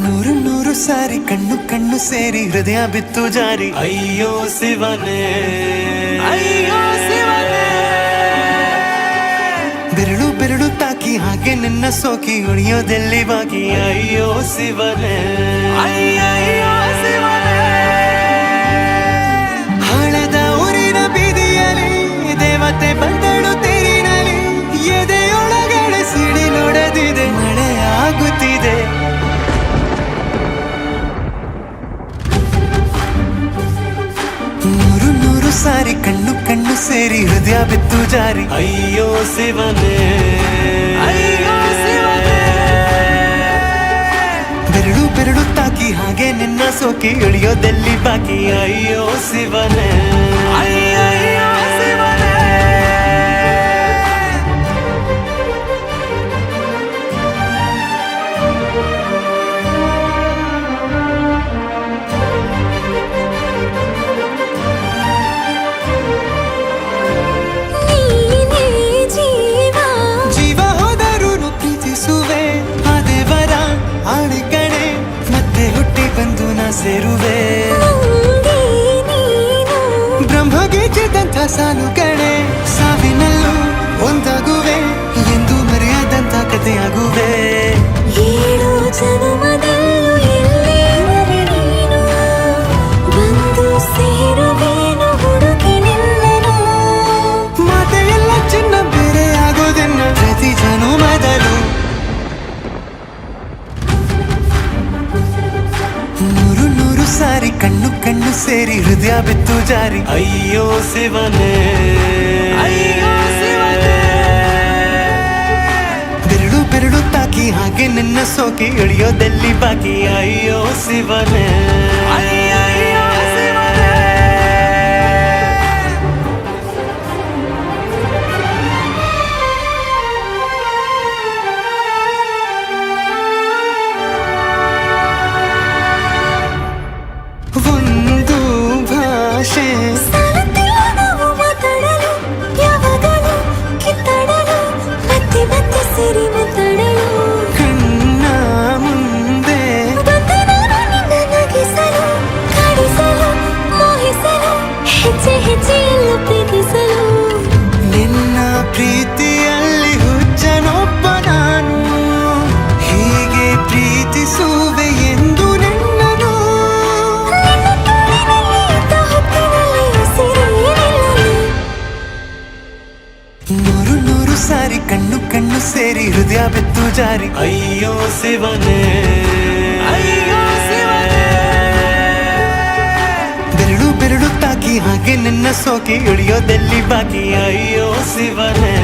ನೂರು ನೂರು ಸಾರಿ ಕಣ್ಣು ಕಣ್ಣು ಸೇರಿ ಹೃದಯ ಬಿತ್ತು ಜಾರಿ. ಅಯ್ಯೋ ಶಿವನೇ, ಅಯ್ಯೋ ಶಿವನೇ, ಬೆರಳು ಬೆರಳು ತಾಕಿ ಹಾಗೆ ನಿನ್ನ ಸೋಕಿ ಉಳಿಯೋದೆಲ್ಲಿ ಬಾಕಿ. ಅಯ್ಯೋ ಶಿವನೇ, ಅಯ್ಯಯ್ಯೋ ಶಿವನೇ, ಹಣದ ಊರಿನ ಬೀದಿಯಲ್ಲಿ ದೇವತೆ ಬಂದಳು ತೇರಿನಲ್ಲಿ. ಎದೆಯೊಳಗಡೆ ಸಿಡಿಲೊಡೆದಿದೆ, ಮಳೆ ಆಗುತ್ತಿದೆ. ನೂರು ನೂರು ಸಾರಿ ಕಣ್ಣು ಕಣ್ಣು ಸೇರಿ ಹೃದಯ ಬಿತ್ತು ಜಾರಿ. ಅಯ್ಯೋ ಶಿವನೇ, ಅಯ್ಯೋ ಶಿವನೇ, ಬೆರಳು ಬೆರಳು ತಾಕಿ ಹಾಗೆ ನಿನ್ನ ಸೋಕಿ ಇಳಿಯೋದೆಲ್ಲಿ ಬಾಕಿ. ಅಯ್ಯೋ ಶಿವನೇ, ಅಯ್ಯಯ್ಯೋ ಶಿವನೇ. ಸೇರುವೆ ಬ್ರಹ್ಮಗೀಚಿದಂಥ ಸಾಲು ಕಣೆ, ಸಾವಿನಲ್ಲೂ ಒಂದಾಗುವೆ ಎಂದು ಮರೆಯದಂಥ ಕಥೆಯಾಗುವೆ. ಏಳು ಜನುಮದಲ್ಲೂ ಎಲ್ಲಿರುವೆ ನೀನು, ಬಂದು ಸೇರುವೇನು ಹುಡುಕಿ ನಿನ್ನನು. ಮಾತೆಯೆಲ್ಲ ಚಿನ್ನ ಬೇರೆ ಆಗೋದೆನ್ನ ಪ್ರತಿ ಜನುಮದಲ್ಲೂ. ನೂರು ನೂರು ಸಾರಿ ಕಣ್ಣು ಕಣ್ಣು ಸೇರಿ ಹೃದಯ ಬಿತ್ತು ಜಾರಿ. ಅಯ್ಯೋ ಶಿವನೇ, ಅಯ್ಯೋ ಶಿವನೇ, ಬೆರಳು ಬೆರಳು ತಾಕಿ ಹಾಗೆ ನಿನ್ನ ಸೋಕಿ ಇಳಿಯೋದೆಲ್ಲಿ ಬಾಕಿ. ಅಯ್ಯೋ ಶಿವನೇ, ಅಯ್ಯಯ್ಯೋ ಶಿವನೇ. ಒಂದು ಭಾಷೆ ಸಾಲುತ್ತಿಲ್ಲ ನಾವು ಮಾತಾಡಲು, ಯಾವಾಗಲೂ ಕಿತ್ತಾಡಲು, ಮತ್ತೆ ಮತ್ತೆ ಸೇರಿ ಮಾತಾಡಲು. ಕಣ್ಣ ಮುಂದೆ ಬಂದೆ ನಾನು ನಿನ್ನ ನಗಿಸಲು, ಕಾಡಿಸಲು, ಮೋಹಿಸಲು, ಹೆಜ್ಜೆ ಹೆಜ್ಜೆಯಲ್ಲೂ ಪ್ರೀತಿಸಲು. ನಿನ್ನ ಪ್ರೀತಿಯಲ್ಲಿ ಹುಚ್ಚನೊಬ್ಬ ನಾನು, ಹೀಗೆ ಪ್ರೀತಿಸುವೆ ಎಂದು ನಿನ್ನನು. ನೂರು ನೂರು ಸಾರಿ ಕಣ್ಣು ಕಣ್ಣು ಸೇರಿ ಹೃದಯ ಬಿತ್ತು ಜಾರಿ. ಅಯ್ಯೋ ಶಿವನೇ, ಅಯ್ಯೋ ಶಿವನೇ, ಬೆರಳು ಬೆರಳು ತಾಕಿ ಹಾಗೆ ನಿನ್ನ ಸೋಕಿ ಇಳಿಯೋದೆಲ್ಲಿ ಬಾಕಿ. ಅಯ್ಯೋ ಶಿವನೇ.